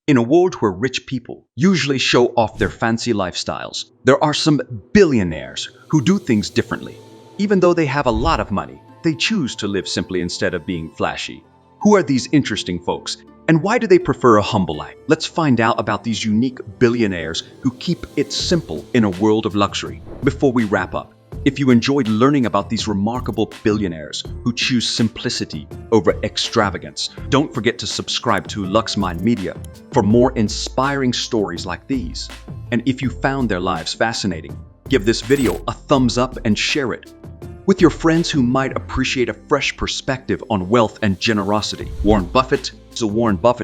In a world where rich people usually show off their fancy lifestyles, there are some billionaires who do things differently. Even though they have a lot of money, they choose to live simply instead of being flashy. Who are these interesting folks, and why do they prefer a humble life? Let's find out about these unique billionaires who keep it simple in a world of luxury. Before we wrap up, if you enjoyed learning about these remarkable billionaires who choose simplicity over extravagance, don't forget to subscribe to LuxMind Media for more inspiring stories like these. And if you found their lives fascinating, give this video a thumbs up and share it with your friends who might appreciate a fresh perspective on wealth and generosity. Warren Buffett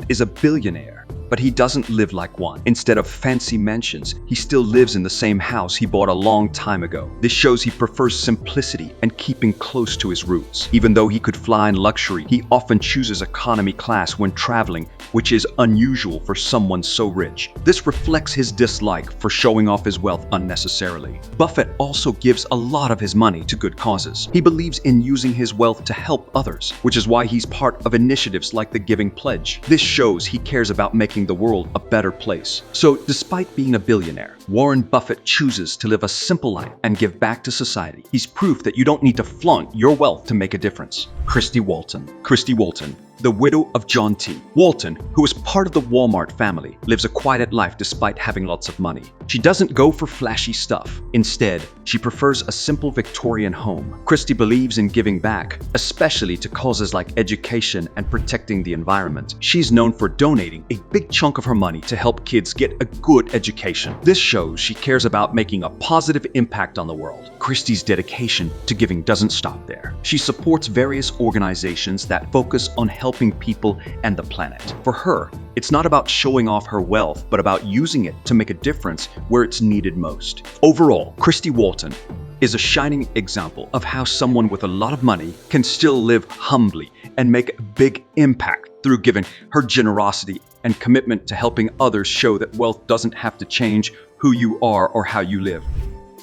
is a billionaire, but he doesn't live like one. Instead of fancy mansions, he still lives in the same house he bought a long time ago. This shows he prefers simplicity and keeping close to his roots. Even though he could fly in luxury, he often chooses economy class when traveling, which is unusual for someone so rich. This reflects his dislike for showing off his wealth unnecessarily. Buffett also gives a lot of his money to good causes. He believes in using his wealth to help others, which is why he's part of initiatives like the Giving Pledge. This shows he cares about making the world a better place. So, despite being a billionaire, Warren Buffett chooses to live a simple life and give back to society. He's proof that you don't need to flaunt your wealth to make a difference. Christy Walton, the widow of John T. Walton, who is part of the Walmart family, lives a quiet life despite having lots of money. She doesn't go for flashy stuff. Instead, she prefers a simple Victorian home. Christy believes in giving back, especially to causes like education and protecting the environment. She's known for donating a big chunk of her money to help kids get a good education. This shows she cares about making a positive impact on the world. Christy's dedication to giving doesn't stop there. She supports various organizations that focus on helping people and the planet. For her, it's not about showing off her wealth, but about using it to make a difference where it's needed most. Overall, Christy Walton is a shining example of how someone with a lot of money can still live humbly and make a big impact through giving. Her generosity and commitment to helping others show that wealth doesn't have to change who you are or how you live.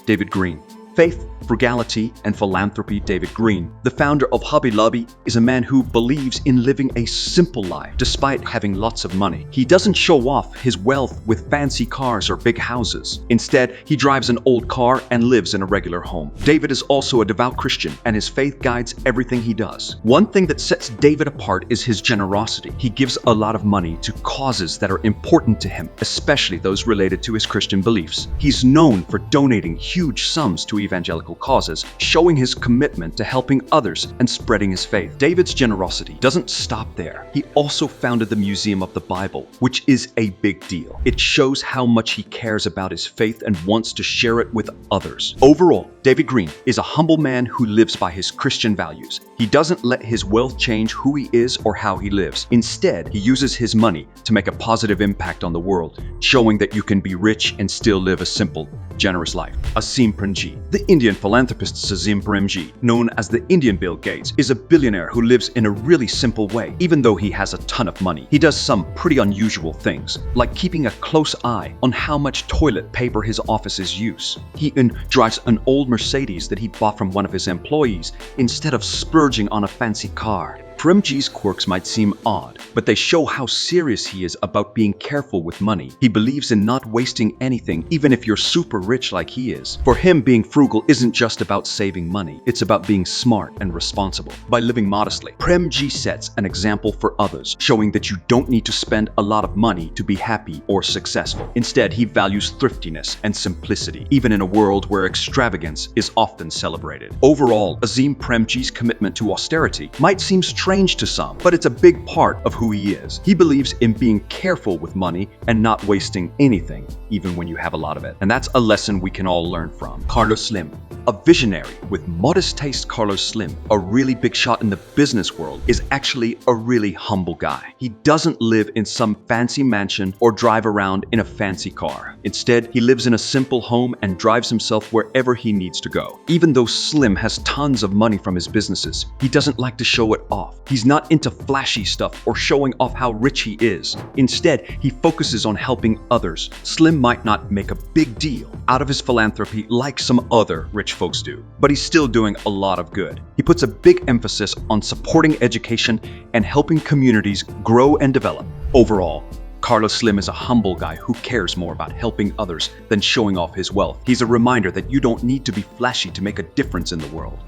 David Green. Faith, frugality, and philanthropy. David Green, the founder of Hobby Lobby, is a man who believes in living a simple life despite having lots of money. He doesn't show off his wealth with fancy cars or big houses. Instead, he drives an old car and lives in a regular home. David is also a devout Christian, and his faith guides everything he does. One thing that sets David apart is his generosity. He gives a lot of money to causes that are important to him, especially those related to his Christian beliefs. He's known for donating huge sums to evangelical causes, showing his commitment to helping others and spreading his faith. David's generosity doesn't stop there. He also founded the Museum of the Bible, which is a big deal. It shows how much he cares about his faith and wants to share it with others. Overall, David Green is a humble man who lives by his Christian values. He doesn't let his wealth change who he is or how he lives. Instead, he uses his money to make a positive impact on the world, showing that you can be rich and still live a simple, generous life. Azim Premji. The Indian philanthropist Azim Premji, known as the Indian Bill Gates, is a billionaire who lives in a really simple way. Even though he has a ton of money, he does some pretty unusual things, like keeping a close eye on how much toilet paper his offices use. He drives an old Mercedes that he bought from one of his employees instead of splurging on a fancy car. Premji's quirks might seem odd, but they show how serious he is about being careful with money. He believes in not wasting anything, even if you're super rich like he is. For him, being frugal isn't just about saving money, it's about being smart and responsible. By living modestly, Premji sets an example for others, showing that you don't need to spend a lot of money to be happy or successful. Instead, he values thriftiness and simplicity, even in a world where extravagance is often celebrated. Overall, Azim Premji's commitment to austerity might seem strange to some, but it's a big part of who he is. He believes in being careful with money and not wasting anything, even when you have a lot of it. And that's a lesson we can all learn from. Carlos Slim. A visionary with modest taste, Carlos Slim, a really big shot in the business world, is actually a really humble guy. He doesn't live in some fancy mansion or drive around in a fancy car. Instead, he lives in a simple home and drives himself wherever he needs to go. Even though Slim has tons of money from his businesses, he doesn't like to show it off. He's not into flashy stuff or showing off how rich he is. Instead, he focuses on helping others. Slim might not make a big deal out of his philanthropy like some other rich folks do, but he's still doing a lot of good. He puts a big emphasis on supporting education and helping communities grow and develop. Overall, Carlos Slim is a humble guy who cares more about helping others than showing off his wealth. He's a reminder that you don't need to be flashy to make a difference in the world.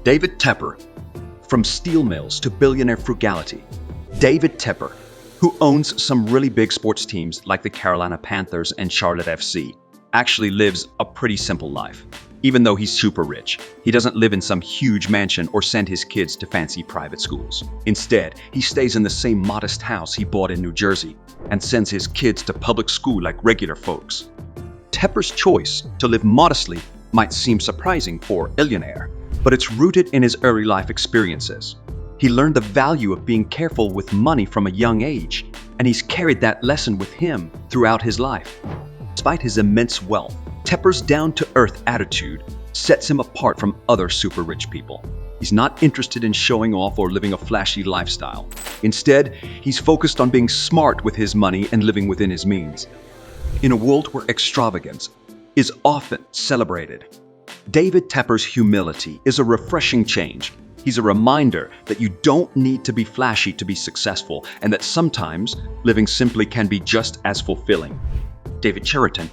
David Tepper. From steel mills to billionaire frugality. David Tepper, who owns some really big sports teams like the Carolina Panthers and Charlotte FC, actually lives a pretty simple life. Even though he's super rich, he doesn't live in some huge mansion or send his kids to fancy private schools. Instead, he stays in the same modest house he bought in New Jersey and sends his kids to public school like regular folks. Tepper's choice to live modestly might seem surprising for a billionaire, but it's rooted in his early life experiences. He learned the value of being careful with money from a young age, and he's carried that lesson with him throughout his life. Despite his immense wealth, Tepper's down-to-earth attitude sets him apart from other super-rich people. He's not interested in showing off or living a flashy lifestyle. Instead, he's focused on being smart with his money and living within his means. In a world where extravagance is often celebrated, David Tepper's humility is a refreshing change. He's a reminder that you don't need to be flashy to be successful, and that sometimes living simply can be just as fulfilling. David Cheriton.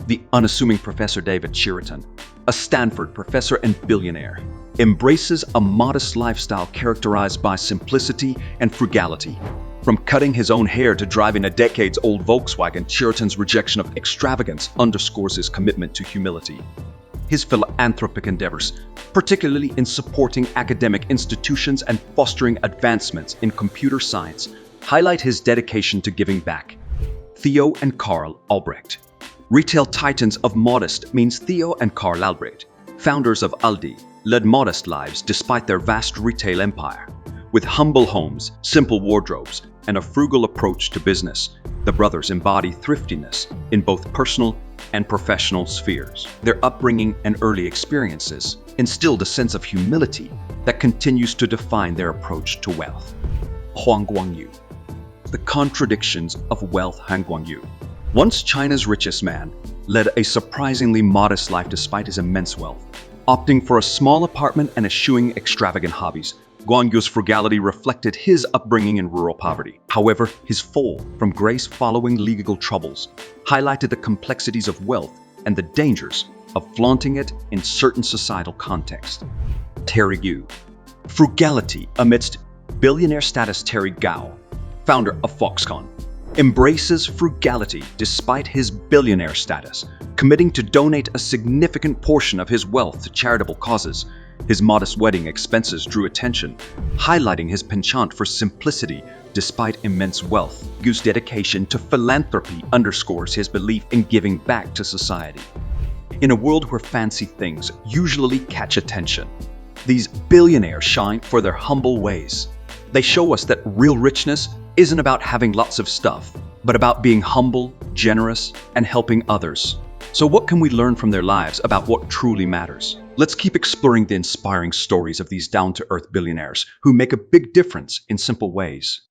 The unassuming Professor David Cheriton, a Stanford professor and billionaire, embraces a modest lifestyle characterized by simplicity and frugality. From cutting his own hair to driving a decades-old Volkswagen, Cheriton's rejection of extravagance underscores his commitment to humility. His philanthropic endeavors, particularly in supporting academic institutions and fostering advancements in computer science, highlight his dedication to giving back. Theo and Carl Albrecht. Retail titans of modest means Theo and Carl Albrecht, founders of Aldi, led modest lives despite their vast retail empire. With humble homes, simple wardrobes, and a frugal approach to business, the brothers embody thriftiness in both personal and professional spheres. Their upbringing and early experiences instilled a sense of humility that continues to define their approach to wealth. Huang Guangyu. The contradictions of wealth. Han Guangyu, once China's richest man, led a surprisingly modest life despite his immense wealth. Opting for a small apartment and eschewing extravagant hobbies, Guangyu's frugality reflected his upbringing in rural poverty. However, his fall from grace following legal troubles highlighted the complexities of wealth and the dangers of flaunting it in certain societal contexts. Terry Gou. Frugality amidst billionaire status. Terry Gou, founder of Foxconn, embraces frugality despite his billionaire status, committing to donate a significant portion of his wealth to charitable causes. His modest wedding expenses drew attention, highlighting his penchant for simplicity despite immense wealth. Gou's dedication to philanthropy underscores his belief in giving back to society. In a world where fancy things usually catch attention, these billionaires shine for their humble ways. They show us that real richness isn't about having lots of stuff, but about being humble, generous, and helping others. So what can we learn from their lives about what truly matters? Let's keep exploring the inspiring stories of these down-to-earth billionaires who make a big difference in simple ways.